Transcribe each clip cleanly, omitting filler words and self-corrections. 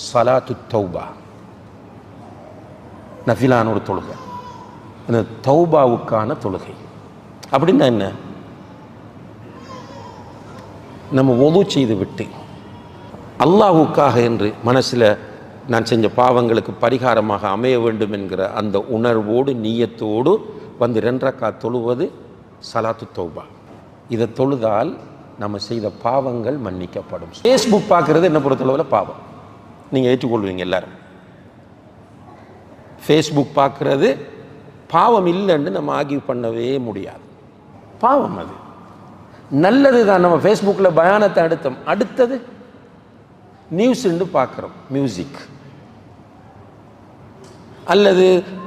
ஸலாத்து தௌபா, நஃபிலான ஒரு தொழுகை. அந்த தௌபாவுக்கான தொழுகை அப்படின்னா என்ன? நம்ம ஒது செய்து விட்டு அல்லாஹுக்காக என்று மனசில் நான் செஞ்ச பாவங்களுக்கு பரிகாரமாக அமைய வேண்டும் என்கிற அந்த உணர்வோடு நீயத்தோடு வந்து 2 ரக்காத் தொழுவது ஸலாத்து தௌபா. இதை தொழுதால் நம்ம செய்த பாவங்கள் மன்னிக்கப்படும். ஃபேஸ்புக் பார்க்குறது என்ன பொறுத்தளவில் பாவம், நீங்கள் ஏற்றுக்கொள்வீங்க எல்லாரும். ஃபேஸ்புக் பார்க்குறது பாவம் இல்லைன்னு நம்ம ஆர்கியூ பண்ணவே முடியாது. பாவம் அது, நல்லது தான். நம்ம ஃபேஸ்புக்கில் பயானத்தை அடுத்தது நியூஸ்ன்னு பார்க்குறோம், மியூசிக், அல்லது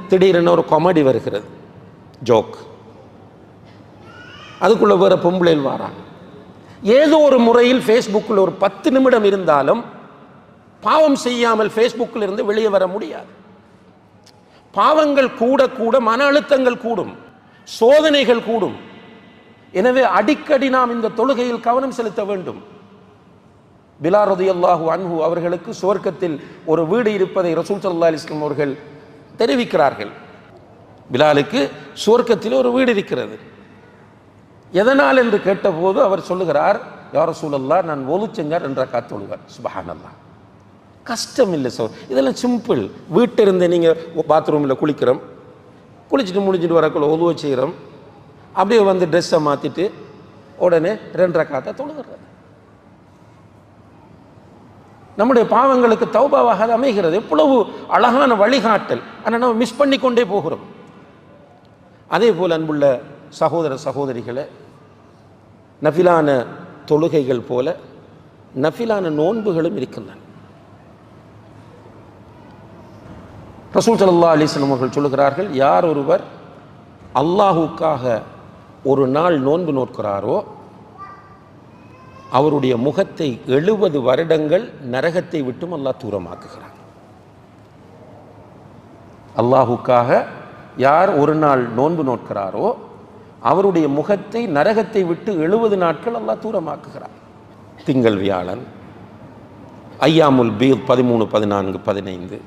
திடீரென ஒரு காமெடி வருகிறது, ஜோக், அதுக்குள்ளே வேறு பொம்பளையில் வாராங்க. ஏதோ ஒரு முறையில் ஃபேஸ்புக்கில் ஒரு 10 நிமிடம் இருந்தாலும் பாவம் செய்யாமல் ஃபேஸ்புக்கில் இருந்து வெளியே வர முடியாது. பாவங்கள் கூட கூட மன அழுத்தங்கள் கூடும், சோதனைகள் கூடும். எனவே அடிக்கடி நாம் இந்த தொழுகையில் கவனம் செலுத்த வேண்டும். பிலால் ரலியல்லாஹு அன்ஹு அவர்களுக்கு சுவர்க்கத்தில் ஒரு வீடு இருப்பதை ரசூல் ஸல்லல்லாஹு அலைஹி வஸல்லம் அவர்கள் தெரிவிக்கிறார்கள். பிலாலுக்கு சுவர்க்கத்தில் ஒரு வீடு இருக்கிறது. எதனால் என்று கேட்டபோது அவர் சொல்லுகிறார், யா ரசூலல்லாஹ், நான் ஒது செஞ்சார் 2 ரக்காத் தொழுவேன். சுப்ஹானல்லாஹ், கஷ்டம் இல்லை சார், இதெல்லாம் சிம்பிள். வீட்டிலிருந்து நீங்கள் பாத்ரூமில் குளிச்சுட்டு முடிஞ்சிட்டு வரக்குள்ள ஒதுவை செய்கிறோம், அப்படியே வந்து ட்ரெஸ்ஸை மாற்றிட்டு உடனே 2 ரக்காத்தை தொழுகிறது. நம்முடைய பாவங்களுக்கு தௌபாவாக அது அமைகிறது. எவ்வளவு அழகான வழிகாட்டல். ஆனால் நம்ம மிஸ் பண்ணி கொண்டே போகிறோம். அதே போல் அன்புள்ள சகோதர சகோதரிகளை, நஃபிலான தொழுகைகள் போல நஃபிலான நோன்புகளும் இருக்கின்றன. ரசூல் ஸல்லல்லாஹு அலைஹி வஸல்லம் அவர்கள் சொல்லுகிறார்கள், யார் ஒருவர் அல்லாஹுக்காக ஒரு நாள் நோன்பு நோக்கிறாரோ அவருடைய முகத்தை 70 வருடங்கள் நரகத்தை விட்டும் அல்லாஹ் தூரமாக்குகிறார். அல்லாஹுக்காக யார் ஒரு நாள் நோன்பு நோக்கிறாரோ அவருடைய முகத்தை நரகத்தை விட்டு 70 நாட்கள் அல்லாஹ் தூரமாக்குகிறார். திங்கள், வியாழன், ஐயாமுல் பீத் 13, 14, 15,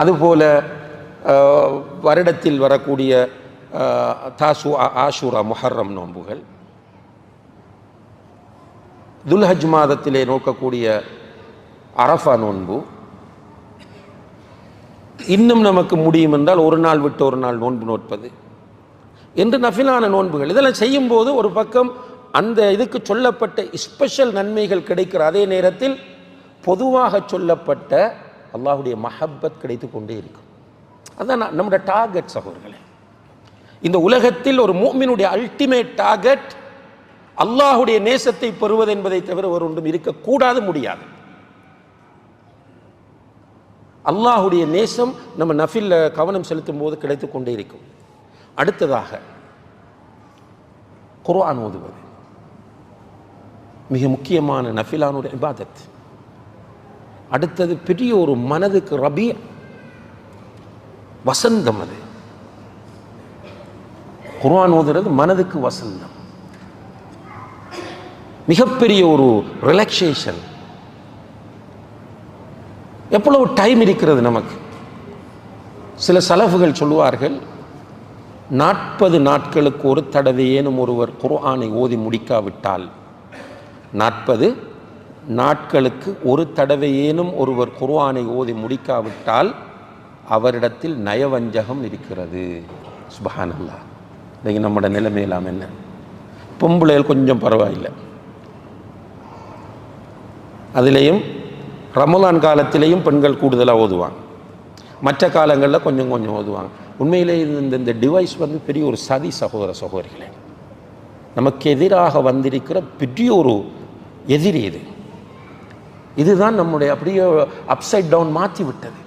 அதுபோல வருடத்தில் வரக்கூடிய தாசு, ஆஷூரா, முஹர்ரம் நோன்புகள், துல்ஹஜ் மாதத்திலே நோக்கக்கூடிய அரஃபா நோன்பு, இன்னும் நமக்கு முடியும் என்றால் ஒரு நாள் விட்டு ஒரு நாள் நோன்பு நோட்பது என்று நஃபிலான நோன்புகள். இதெல்லாம் செய்யும்போது ஒரு பக்கம் அந்த இதுக்கு சொல்லப்பட்ட ஸ்பெஷல் நன்மைகள் கிடைக்கிற அதே நேரத்தில் பொதுவாக சொல்லப்பட்ட அல்லாஹுடைய மஹப்பத் கிடைத்து கொண்டே இருக்கும். அதுதான் நம்முடைய டார்கெட் சகோதரர்களே. இந்த உலகத்தில் ஒரு முஃமினுடைய அல்டிமேட் டார்கெட் அல்லாஹுடைய நேசத்தை பெறுவது என்பதை தவிர ஒரு ஒன்றும் இருக்கக்கூடாது, முடியாது. அல்லாஹுடைய நேசம் நம்ம நஃபில் கவனம் செலுத்தும் போது கிடைத்து கொண்டே இருக்கும். அடுத்ததாக குர்ஆன் ஓதுவது மிக முக்கியமான நஃபிலான ஒரு இபாதத். அடுத்தது பெரிய ஒரு மனதுக்கு ரபீ, வசந்தம். அது குர்ஆன் ஓதுறது மனதுக்கு வசந்தம், மிகப்பெரிய ஒரு ரிலாக்ஸேஷன். எவ்வளவு டைம் இருக்கிறது நமக்கு. சில சலஃபுகள் சொல்லுவார்கள், 40 நாட்களுக்கு ஒரு தடவை ஏனும் ஒருவர் குர்ஆனை ஓதி முடிக்காவிட்டால், 40 நாட்களுக்கு ஒரு தடவை ஏனும் ஒருவர் குர்ஆனை ஓதி முடிக்காவிட்டால் அவரிடத்தில் நயவஞ்சகம் இருக்கிறது. சுப்ஹானல்லாஹ். இன்னைக்கு நம்மளோட நிலைமையெல்லாம் என்ன? பொம்பளைகள் கொஞ்சம் பரவாயில்லை, அதிலேயும் ரமலான் காலத்திலேயும் பெண்கள் கூடுதலாக ஓதுவாங்க, மற்ற காலங்களில் கொஞ்சம் கொஞ்சம் ஓதுவாங்க. உண்மையிலே இந்த டிவைஸ் வந்து பெரிய ஒரு சதி சகோதர சகோதரிகளே. நமக்கு எதிராக வந்திருக்கிற பெரிய ஒரு எதிரி இது. இதுதான் நம்முடைய அப்படியே அப்சைட் டவுன் மாற்றி விட்டது.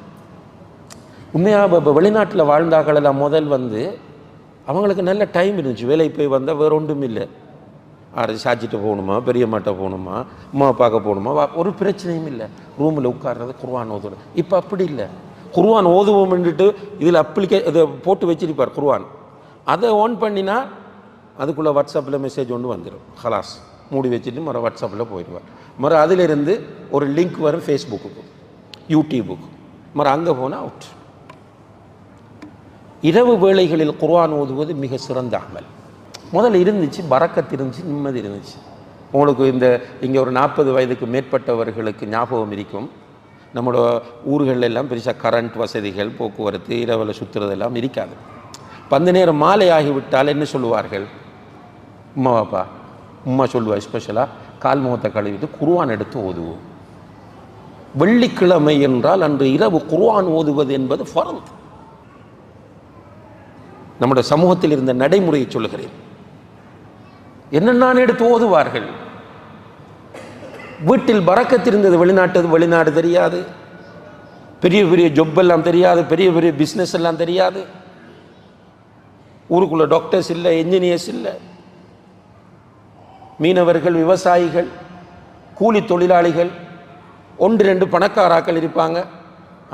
உண்மையாக இப்போ வெளிநாட்டில் வாழ்ந்தார்களெல்லாம் முதல் வந்து அவங்களுக்கு நல்ல டைம் இருந்துச்சு. வேலை போய் வந்தால் வேறு ஒன்றும் இல்லை, சாச்சிட்டு போகணுமா, பெரிய மாட்டை போகணுமா, அம்மா பார்க்க போகணுமா, ஒரு பிரச்சனையும் இல்லை. ரூமில் உட்கார்றது குர்ஆன் ஓதுறது. இப்போ அப்படி இல்லை. குர்ஆன் ஓதுவோம்ன்ட்டு இதில் இதை போட்டு வச்சிருப்பார் குர்ஆன். அதை ஆன் பண்ணினா அதுக்குள்ளே வாட்ஸ்அப்பில் மெசேஜ் ஒன்று வந்துடும், ஹலாஸ் மூடி வச்சுட்டு மறு வாட்ஸ்அப்பில் போயிடுவார். மறு அதிலிருந்து ஒரு லிங்க் வரும் ஃபேஸ்புக்கு, யூடியூபுக்கு, மறு அங்கே போனால் அவுட். இரவு வேளைகளில் குர்ஆன் ஓதுவது மிக சிறந்த அமல். முதல்ல இருந்துச்சு, பரக்கத் இருந்துச்சு, நிம்மதி இருந்துச்சு. உங்களுக்கு இங்கே ஒரு 40 வயதுக்கு மேற்பட்டவர்களுக்கு ஞாபகம் இருக்கும், நம்மளோட ஊர்களில் எல்லாம் பெருசாக கரண்ட் வசதிகள், போக்குவரத்து, இரவில் சுற்றுறதெல்லாம் இருக்காது. அந்த நேரம் மாலை ஆகிவிட்டால் என்ன சொல்லுவார்கள்? உம்மா பாப்பா உம்மா சொல்லுவா ஸ்பெஷலாக கால் முகத்தை கழுவிட்டு குர்ஆன் எடுத்து ஓதுவோம். வெள்ளிக்கிழமை என்றால் அன்று இரவு குர்ஆன் ஓதுவது என்பது ஃபர்த். நம்முடைய சமூகத்தில் இருந்த நடைமுறையை சொல்லுகிறேன். என்னென்ன எடுத்து ஓதுவார்கள். வீட்டில் பரக்கத் இருந்தது. வெளிநாடு தெரியாது, பெரிய பெரிய ஜொப் எல்லாம் தெரியாது, பெரிய பெரிய பிஸ்னஸ் எல்லாம் தெரியாது, ஊருக்குள்ள டாக்டர்ஸ் இல்லை, என்ஜினியர்ஸ் இல்லை, மீனவர்கள், விவசாயிகள், கூலி தொழிலாளிகள், 1-2 பணக்காராக்கள் இருப்பாங்க.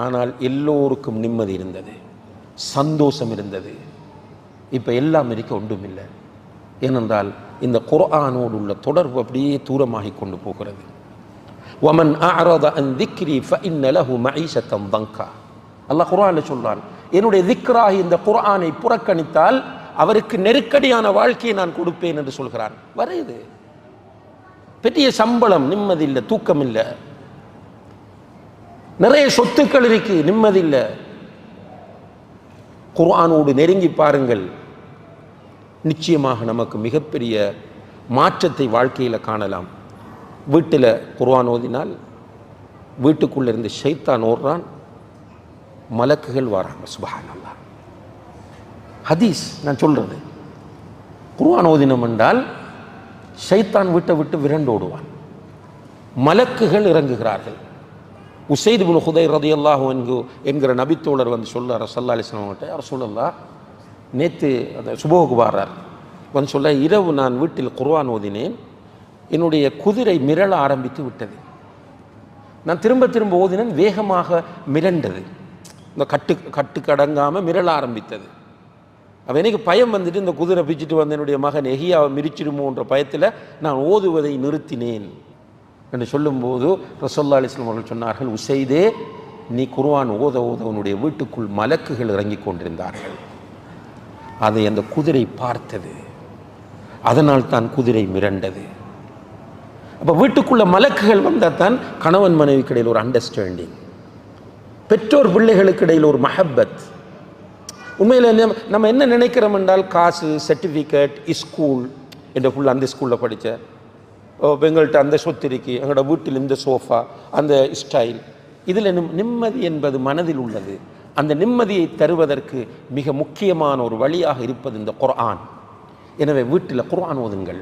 ஆனால் எல்லோருக்கும் நிம்மதி இருந்தது, சந்தோஷம் இருந்தது. இப்போ எல்லாம் இருக்க ஒன்றும் இல்லை. ஏனென்றால் இந்த குர்ஆனோடு உள்ள தொடர்பு அப்படியே தூரமாகி கொண்டு போகிறது. வமன் அஅரத அன் திக்ரி ஃபஇன்ன லஹு மஈஷத்தன் தங்கா. அல்லாஹ் குர்ஆனில் சொல்றான், என்னுடைய திக்ராகி இந்த குர்ஆனை புறக்கணித்தால் அவருக்கு நெருக்கடியான வாழ்க்கையை நான் கொடுப்பேன் என்று சொல்கிறான். வருது பெரிய சம்பளம், நிம்மதி இல்லை, தூக்கம் இல்லை, நிறைய சொத்துக்கள் இருக்கு, நிம்மதி இல்லை. குர்ஆனோடு நெருங்கி பாருங்கள், நிச்சயமாக நமக்கு மிகப்பெரிய மாற்றத்தை வாழ்க்கையில் காணலாம். வீட்டில் குர்ஆன் ஓதினால் வீட்டுக்குள்ளே இருந்து ஷைத்தான் ஓடுறான், மலக்குகள் வராங்க. சுப்ஹானல்லாஹ். ஹதீஸ் நான் சொல்றது. குர்ஆன் ஓதினம் என்றால் ஷைத்தான் வீட்டை விட்டு விரண்டோடுவான், மலக்குகள் இறங்குகிறார்கள். உசைத் இப்னு ஹுதைர் ரலியல்லாஹு அன்ஹு என்கிற நபித்தோழர் வந்து சொல்றார் ஸல்லல்லாஹு அலைஹி வஸல்லம் கிட்ட, ரசூலுல்லாஹ் நேற்று அந்த சுபோக்கு வாரார் வந்து சொல்ல, இரவு நான் வீட்டில் குர்ஆன் ஓதினேன், என்னுடைய குதிரை மிரள ஆரம்பித்து விட்டது. நான் திரும்ப திரும்ப ஓதினேன், வேகமாக மிரண்டது, இந்த கட்டுக்கடங்காமல் மிரள ஆரம்பித்தது. அப்போ எனக்கு பயம் வந்துட்டு இந்த குதிரை பிச்சுட்டு வந்து என்னுடைய மகன் எஹியாவை மிரிச்சிடுமோன்ற பயத்தில் நான் ஓதுவதை நிறுத்தினேன் என்று சொல்லும்போது ரசூலுல்லாஹி அலைஹி வஸல்லம் அவர்கள் சொன்னார்கள், உசைதே நீ குர்ஆன் ஓத ஓத உன்னுடைய வீட்டுக்குள் மலக்குகள் இறங்கி கொண்டிருந்தார்கள், அதை அந்த குதிரை பார்த்தது, அதனால் தான் குதிரை மிரண்டது. அப்போ வீட்டுக்குள்ள மலக்குகள் வந்தால் தான் கணவன் மனைவிக்கு இடையில் ஒரு அண்டர்ஸ்டாண்டிங், பெற்றோர் பிள்ளைகளுக்கு இடையில் ஒரு மஹப்பத். உண்மையில் நம்ம என்ன நினைக்கிறோம் என்றால், காசு, சர்டிஃபிகேட், ஸ்கூல், என்ற புள்ள அந்த ஸ்கூலில் படித்த, எங்கள்கிட்ட அந்த சொத்து இருக்கு, எங்களோட வீட்டில் இந்த சோஃபா, அந்த ஸ்டைல், இதில் நிம்மதி என்பது மனதில் உள்ளது. அந்த நிம்மதியை தருவதற்கு மிக முக்கியமான ஒரு வழியாக இருப்பது இந்த குர்ஆன். எனவே வீட்டில் குர்ஆன் ஓதுங்கள்.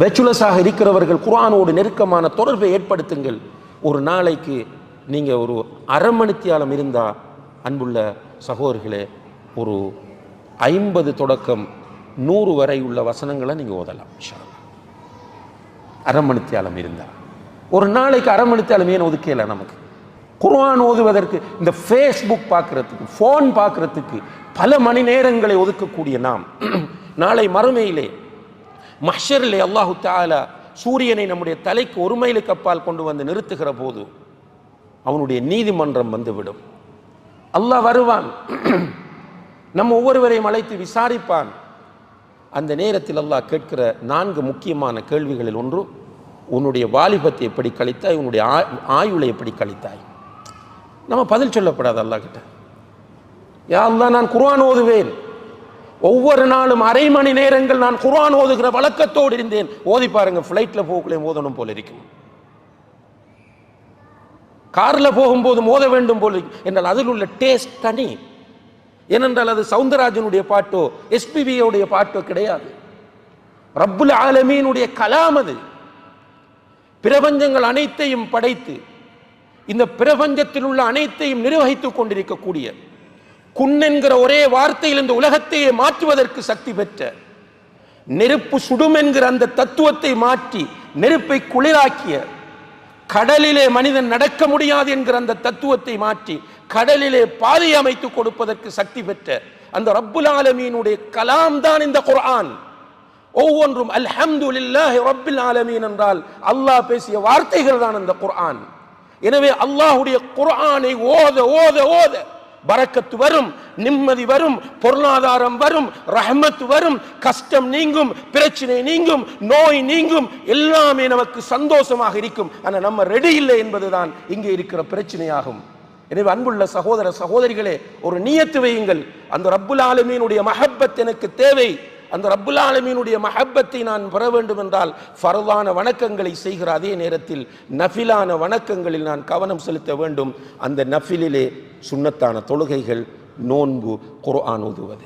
பேச்சுலர்ஸாக இருக்கிறவர்கள் குர்ஆனோடு நெருக்கமான தொடர்பை ஏற்படுத்துங்கள். ஒரு நாளைக்கு நீங்கள் ஒரு அரை மணித்தியாலம் இருந்தால், அன்புள்ள சகோதரர்களே, ஒரு 50 தொடக்கம் 100 வரை உள்ள வசனங்களை நீங்கள் ஓதலாம். இன்ஷா அல்லாஹ் அரை மணித்தியாலம் இருந்தால். ஒரு நாளைக்கு அரை மணித்தியாலம் ஏன் ஒதுக்கல? நமக்கு குர்ஆன் ஓதுவதற்கு, இந்த ஃபேஸ்புக் பார்க்கறதுக்கு, ஃபோன் பார்க்கறதுக்கு பல மணி நேரங்களை ஒதுக்கக்கூடிய நாம் நாளை மறுமையிலே மஹ்ஷரிலே அல்லாஹு தஆலா சூரியனை நம்முடைய தலைக்கு 1 மைலுக்கு அப்பால் கொண்டு வந்து நிறுத்துகிற போது அவனுடைய நீதிமன்றம் வந்துவிடும். அல்லாஹ் வருவான், நம்ம ஒவ்வொருவரையும் அழைத்து விசாரிப்பான். அந்த நேரத்தில் அல்லாஹ் கேட்கிற 4 முக்கியமான கேள்விகளில் ஒன்று, உன்னுடைய வாலிபத்தை எப்படி கழித்தாய், உன்னுடைய ஆயுளை எப்படி கழித்தாய். நம்ம பதில் சொல்லப்படாது அல்லாஹ் கிட்ட. யா அல்லாஹ், நான் குர்ஆன் ஓதுவேன், ஒவ்வொரு நாளும் அரை மணி நேரங்கள் நான் குர்ஆன் ஓதுகிற வழக்கத்தோடு இருந்தேன். ஓதி பாருங்க, ஃப்ளைட்டில் போகக்குள்ளே ஓதணும் போல இருக்கும், காரில் போகும்போது மோத வேண்டும் போல என்றால் அதில் உள்ள டேஸ்ட் தனி. ஏனென்றால் அது சவுந்தரராஜனுடைய பாட்டோ எஸ்பிபியோடைய பாட்டோ கிடையாது, ரப்புல் ஆலமீனுடைய கலாம். அது பிரபஞ்சங்கள் அனைத்தையும் படைத்து இந்த பிரபஞ்சத்தில் உள்ள அனைத்தையும் நிர்வகித்துக் கொண்டிருக்கக்கூடிய, குன் என்கிற ஒரே வார்த்தையில் இந்த உலகத்தையே மாற்றுவதற்கு சக்தி பெற்ற, நெருப்பு சுடும் என்கிற அந்த தத்துவத்தை மாற்றி நெருப்பை குளிராக்கிய, கடலிலே மனிதன் நடக்க முடியாது என்கிற அந்த தத்துவத்தை மாற்றி கடலிலே பாதை அமைத்து கொடுப்பதற்கு சக்தி பெற்ற அந்த ரப்புல் ஆலமீனுடைய கலாம் தான் இந்த குர்ஆன். ஒவ்வொன்றும் அல்ஹம்துலில்லாஹி ரப்பில் ஆலமீன் என்றால் அல்லாஹ் பேசிய வார்த்தைகள் தான் இந்த குர்ஆன். எனவே அல்லாஹ்வுடைய குர்ஆனை ஓத ஓத ஓத பரக்கத்து வரும், நிம்மதி வரும், பொருளாதாரம் வரும், ரஹ்மத் வரும், கஷ்டம் நீங்கும், பிரச்சனை நீங்கும், நோய் நீங்கும், எல்லாமே நமக்கு சந்தோஷமாக இருக்கும். ஆனால் நம்ம ரெடி இல்லை என்பதுதான் இங்கே இருக்கிற பிரச்சனையாகும். எனவே அன்புள்ள சகோதர சகோதரிகளே, ஒரு நியத்து வையுங்கள், அந்த ரப்புல் ஆலமீனுடைய மஹப்பத் எனக்கு தேவை. அந்த ரப்புல் ஆலமீனுடைய மஹப்பத்தை நான் பெற வேண்டும் என்றால் ஃபர்தான வணக்கங்களை செய்கிற அதே நேரத்தில் நஃபிலான வணக்கங்களில் நான் கவனம் செலுத்த வேண்டும். அந்த நஃபிலிலே சுன்னத்தான தொழுகைகள், நோன்பு, குர்ஆன் ஓதுவது.